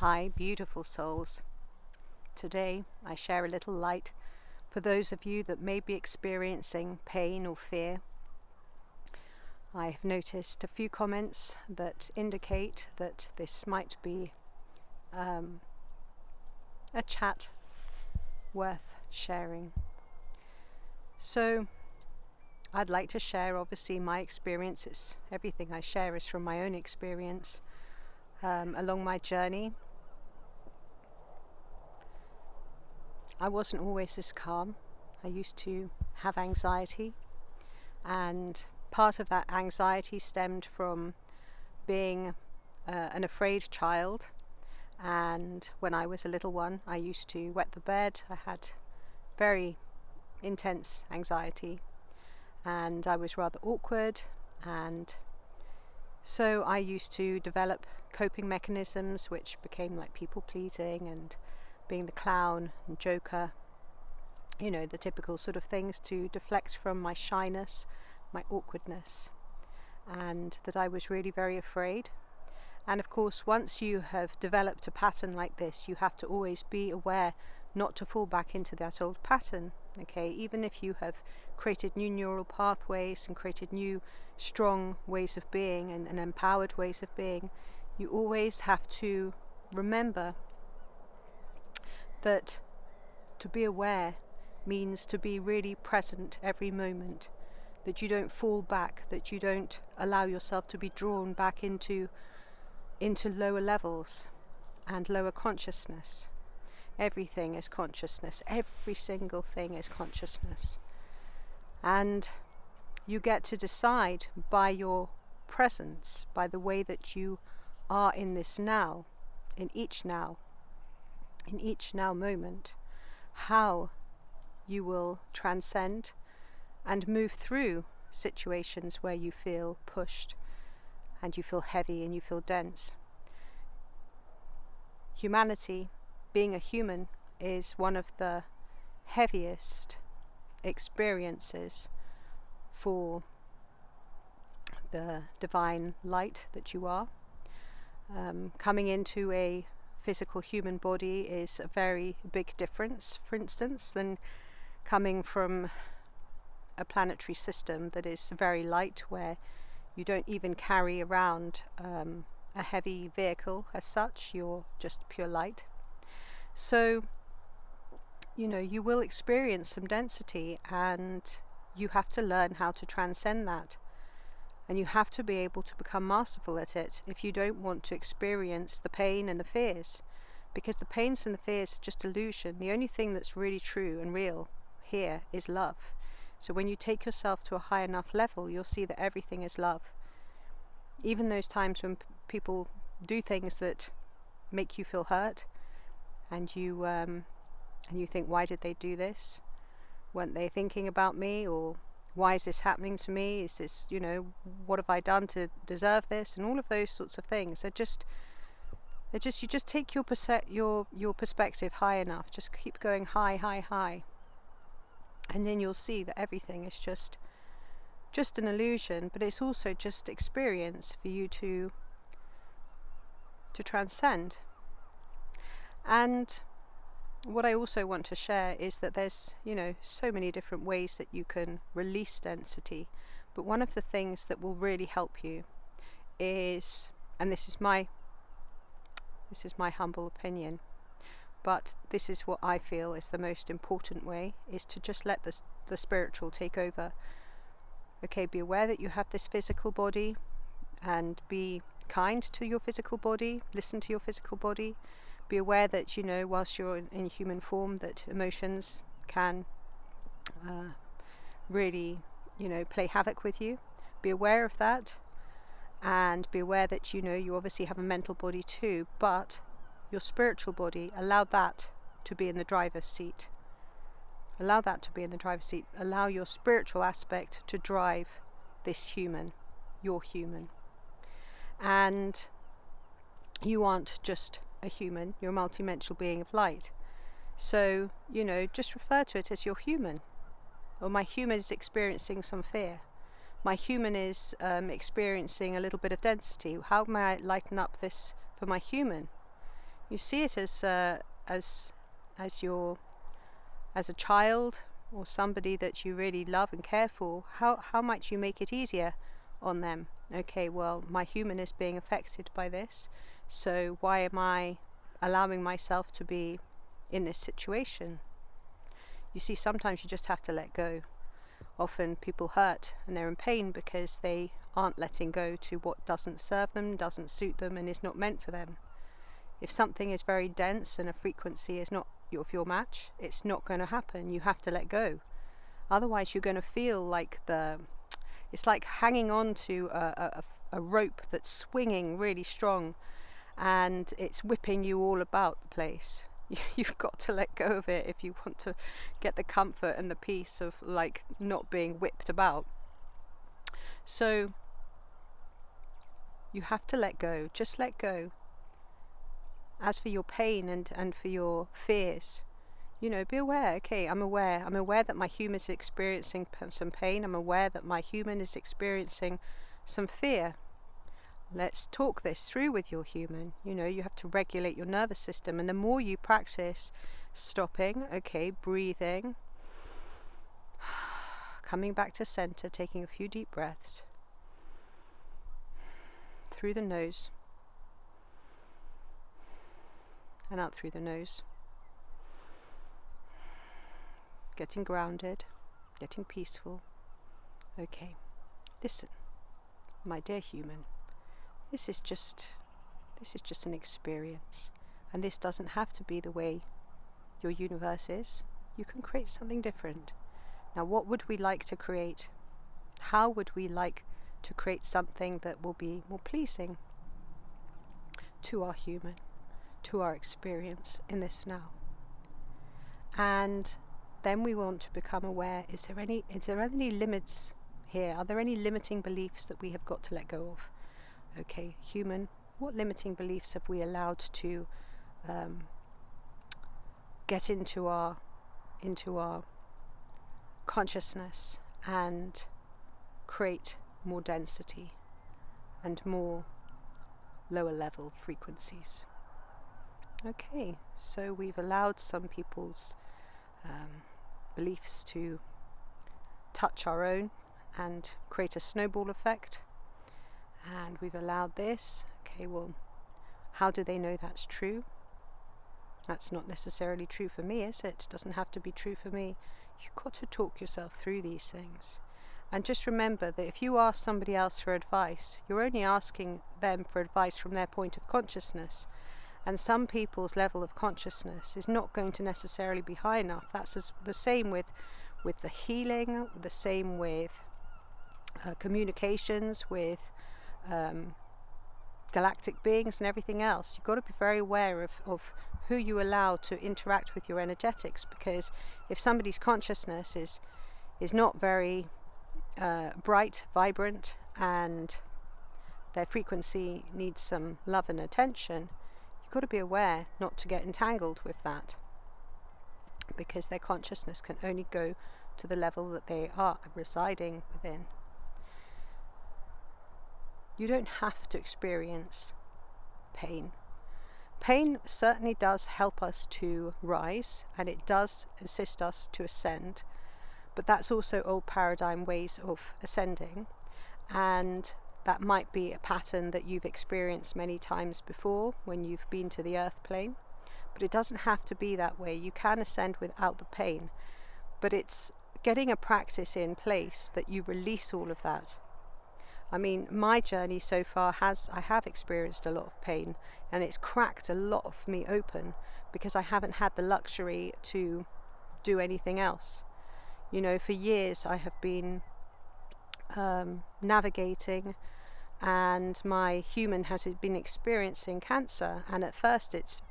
Hi, beautiful souls. Today I share a little light for those of you that may be experiencing pain or fear. I have noticed a few comments that indicate that this might be a chat worth sharing. So I'd like to share obviously my experiences. Everything I share is from my own experience along my journey. I wasn't always this calm. I used to have anxiety, and part of that anxiety stemmed from being an afraid child. And when I was a little one, I used to wet the bed. I had very intense anxiety, and I was rather awkward, and so I used to develop coping mechanisms which became like people pleasing and being the clown and joker, the typical sort of things to deflect from my shyness, my awkwardness, and that I was really very afraid. And of course, once you have developed a pattern like this, you have to always be aware not to fall back into that old pattern. Okay, even if you have created new neural pathways and created new strong ways of being and empowered ways of being, you always have to remember that to be aware means to be really present every moment, that you don't fall back, that you don't allow yourself to be drawn back into lower levels and lower consciousness. Everything is consciousness. Every single thing is consciousness. And you get to decide by your presence, by the way that you are in this now, in each now moment, how you will transcend and move through situations where you feel pushed and you feel heavy and you feel dense. Humanity, being a human, is one of the heaviest experiences for the divine light that you are. Coming into a physical human body is a very big difference, for instance, than coming from a planetary system that is very light, where you don't even carry around a heavy vehicle as such. You're just pure light. So, you will experience some density, and you have to learn how to transcend that. And you have to be able to become masterful at it if you don't want to experience the pain and the fears. Because the pains and the fears are just illusion. The only thing that's really true and real here is love. So when you take yourself to a high enough level, you'll see that everything is love. Even those times when people do things that make you feel hurt, and you think, why did they do this? Weren't they thinking about me? Or why is this happening to me? Is this, what have I done to deserve this? And all of those sorts of things. You just take your perspective high enough. Just keep going high. And then you'll see that everything is just an illusion, but it's also just experience for you to transcend. And what I also want to share is that there's, so many different ways that you can release density. But one of the things that will really help you is, and this is my humble opinion, but this is what I feel is the most important way, is to just let the spiritual take over. Okay, be aware that you have this physical body, and be kind to your physical body. Listen to your physical body. Be aware that, whilst you're in human form, that emotions can really, play havoc with you. Be aware of that, and be aware that, you obviously have a mental body too, but your spiritual body, allow that to be in the driver's seat. Allow that to be in the driver's seat. Allow your spiritual aspect to drive this human. You're human. And you aren't just a human, you're a multidimensional being of light. So, just refer to it as your human. Or my human is experiencing some fear. My human is experiencing a little bit of density. How may I lighten up this for my human? You see it as your as a child or somebody that you really love and care for. How might you make it easier on them? Okay, well, my human is being affected by this, so why am I allowing myself to be in this situation? You see, sometimes you just have to let go. Often people hurt and they're in pain because they aren't letting go to what doesn't serve them, doesn't suit them, and is not meant for them. If something is very dense and a frequency is not your match, it's not going to happen. You have to let go. Otherwise you're going to feel like it's like hanging on to a rope that's swinging really strong and it's whipping you all about the place. You've got to let go of it if you want to get the comfort and the peace of like not being whipped about. So you have to let go. Just let go. As for your pain and for your fears, be aware. Okay, I'm aware that my human is experiencing some pain. I'm aware that my human is experiencing some fear. Let's talk this through with your human. You have to regulate your nervous system, and the more you practice stopping, okay, breathing, coming back to center, taking a few deep breaths through the nose and out through the nose. Getting grounded, getting peaceful. Okay, listen, my dear human, this is just an experience, and this doesn't have to be the way your universe is. You can create something different. Now, what would we like to create? How would we like to create something that will be more pleasing to our human, to our experience in this now? And then we want to become aware, is there any limits here? Are there any limiting beliefs that we have got to let go of? Okay, human, what limiting beliefs have we allowed to get into our consciousness and create more density and more lower level frequencies? Okay, so we've allowed some people's beliefs to touch our own and create a snowball effect, and we've allowed this. Okay, well, how do they know that's true? That's not necessarily true for me, is it? It doesn't have to be true for me. You've got to talk yourself through these things. And just remember that if you ask somebody else for advice, you're only asking them for advice from their point of consciousness. And some people's level of consciousness is not going to necessarily be high enough. That's the same with the healing, the same with communications, with galactic beings and everything else. You've got to be very aware of who you allow to interact with your energetics, because if somebody's consciousness is not very bright, vibrant, and their frequency needs some love and attention, you've got to be aware not to get entangled with that, because their consciousness can only go to the level that they are residing within. You don't have to experience pain. Pain certainly does help us to rise, and it does assist us to ascend, but that's also old paradigm ways of ascending, and that might be a pattern that you've experienced many times before when you've been to the earth plane, but it doesn't have to be that way. You can ascend without the pain, but it's getting a practice in place that you release all of that. I mean, my journey so far I have experienced a lot of pain, and it's cracked a lot of me open because I haven't had the luxury to do anything else. For years I have been navigating, and my human has been experiencing cancer, and at first it's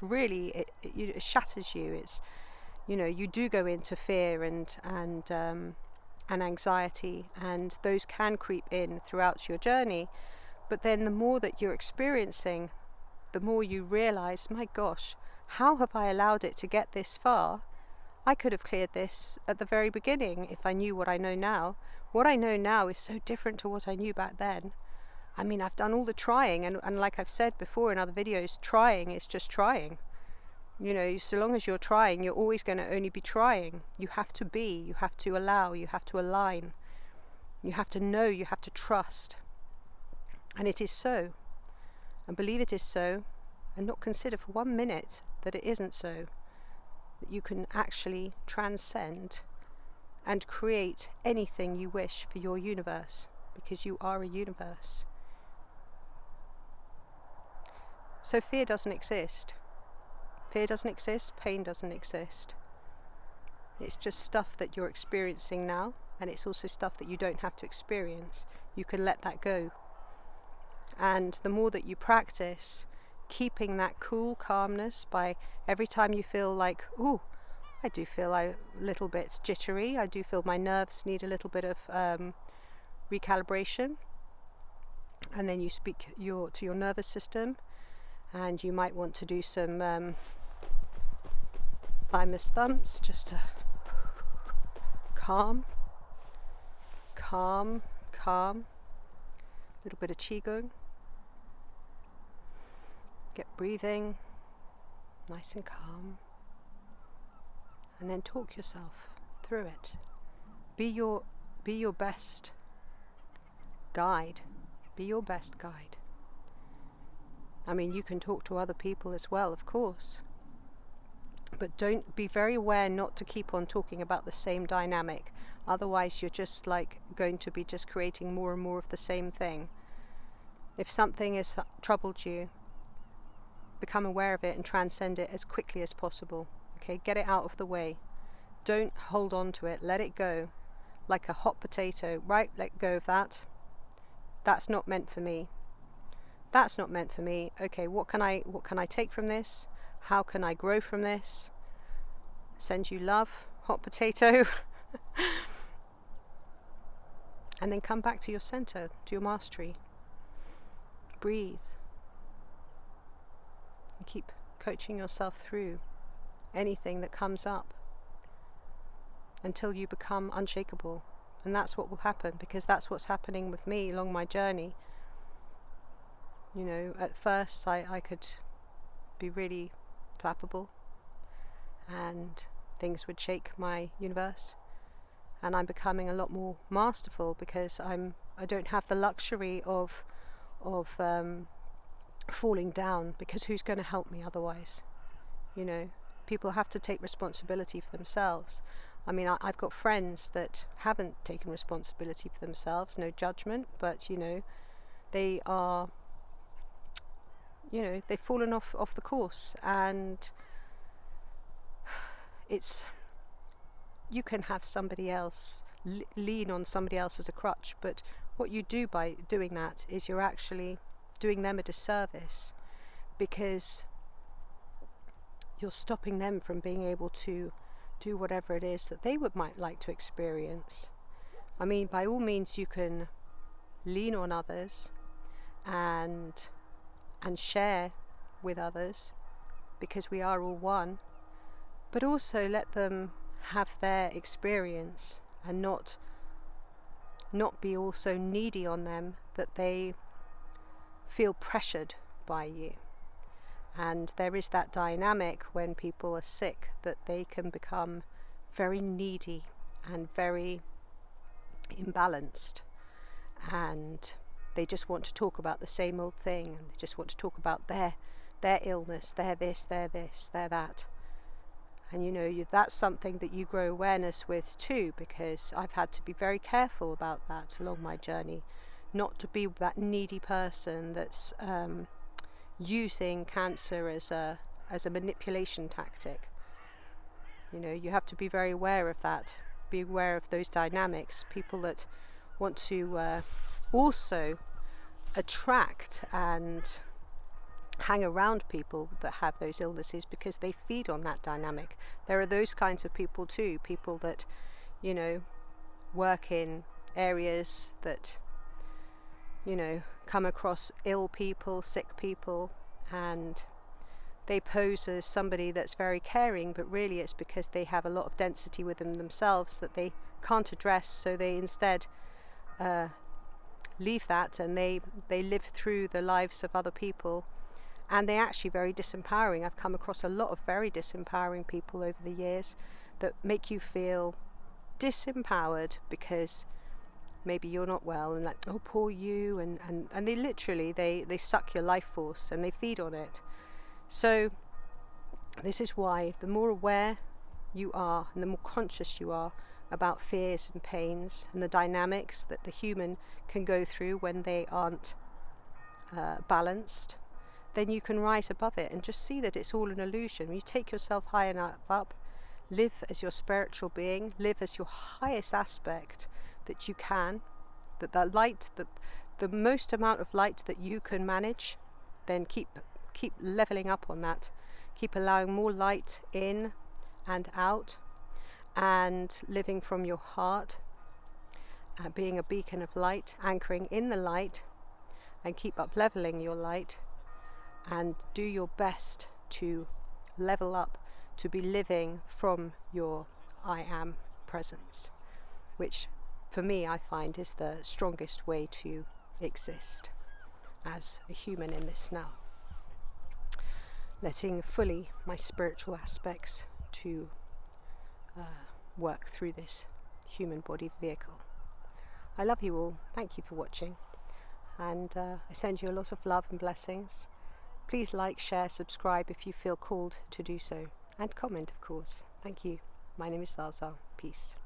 really it shatters you. It's you do go into fear and anxiety, and those can creep in throughout your journey. But then the more that you're experiencing, the more you realize, my gosh, how have I allowed it to get this far? I could have cleared this at the very beginning if I knew what I know now. What I know now is so different to what I knew back then. I mean, I've done all the trying, and like I've said before in other videos, trying is just trying. You know, so long as you're trying, you're always going to only be trying. You have to be, you have to allow, you have to align. You have to know, you have to trust. And it is so. And believe it is so, and not consider for 1 minute that it isn't so. That you can actually transcend and create anything you wish for your universe, because you are a universe. So fear doesn't exist. Fear doesn't exist, pain doesn't exist. It's just stuff that you're experiencing now, and it's also stuff that you don't have to experience. You can let that go. And the more that you practice keeping that cool calmness by every time you feel like, ooh, I do feel a little bit jittery, I do feel my nerves need a little bit of recalibration, and then you speak to your nervous system, and you might want to do some thymus thumps just to calm, a little bit of qigong. Get breathing nice and calm, and then talk yourself through it. Be your best guide. Be your best guide. I mean, you can talk to other people as well, of course, but don't be very aware not to keep on talking about the same dynamic. Otherwise, you're just like going to be just creating more and more of the same thing. If something has troubled you, become aware of it and transcend it as quickly as possible. Okay, get it out of the way. Don't hold on to it. Let it go, like a hot potato. Right, let go of that. That's not meant for me. That's not meant for me. Okay, what can I take from this? How can I grow from this? Send you love, hot potato. And then come back to your center, to your mastery. Breathe. And keep coaching yourself through anything that comes up until you become unshakable. And that's what will happen, because that's what's happening with me along my journey. You know, at first I could be really flappable and things would shake my universe, and I'm becoming a lot more masterful because I don't have the luxury of falling down, because who's going to help me otherwise? You know, people have to take responsibility for themselves. I mean, I've got friends that haven't taken responsibility for themselves, no judgment, but you know, they are, you know, they've fallen off the course, and it's, you can have somebody else lean on somebody else as a crutch, but what you do by doing that is you're actually doing them a disservice, because you're stopping them from being able to do whatever it is that they might like to experience. I mean, by all means you can lean on others and share with others, because we are all one, but also let them have their experience and not be also needy on them, that they feel pressured by you. And there is that dynamic when people are sick, that they can become very needy and very imbalanced, and they just want to talk about the same old thing, and they just want to talk about their illness, their this, their that. And you know, that's something that you grow awareness with too, because I've had to be very careful about that along my journey, not to be that needy person that's using cancer as a manipulation tactic. You know, you have to be very aware of that, be aware of those dynamics. People that want to also attract and hang around people that have those illnesses, because they feed on that dynamic. There are those kinds of people too, people that, you know, work in areas that, you know, come across ill people, sick people, and they pose as somebody that's very caring, but really it's because they have a lot of density within themselves that they can't address, so they instead leave that and they live through the lives of other people, and they're actually very disempowering. I've come across a lot of very disempowering people over the years that make you feel disempowered because maybe you're not well, and like, oh, poor you, and they literally they suck your life force and they feed on it. So this is why the more aware you are and the more conscious you are about fears and pains and the dynamics that the human can go through when they aren't balanced, then you can rise above it and just see that it's all an illusion. You take yourself high enough up, live as your spiritual being, live as your highest aspect that you can, that the light, that the most amount of light that you can manage, then keep leveling up on that. Keep allowing more light in and out, and living from your heart, being a beacon of light, anchoring in the light, and keep up leveling your light, and do your best to level up, to be living from your I am presence, which for me I find is the strongest way to exist as a human in this now. Letting fully my spiritual aspects to work through this human body vehicle. I love you all. Thank you for watching, and I send you a lot of love and blessings. Please like, share, subscribe if you feel called to do so, and comment, of course. Thank you. My name is Zaza. Peace.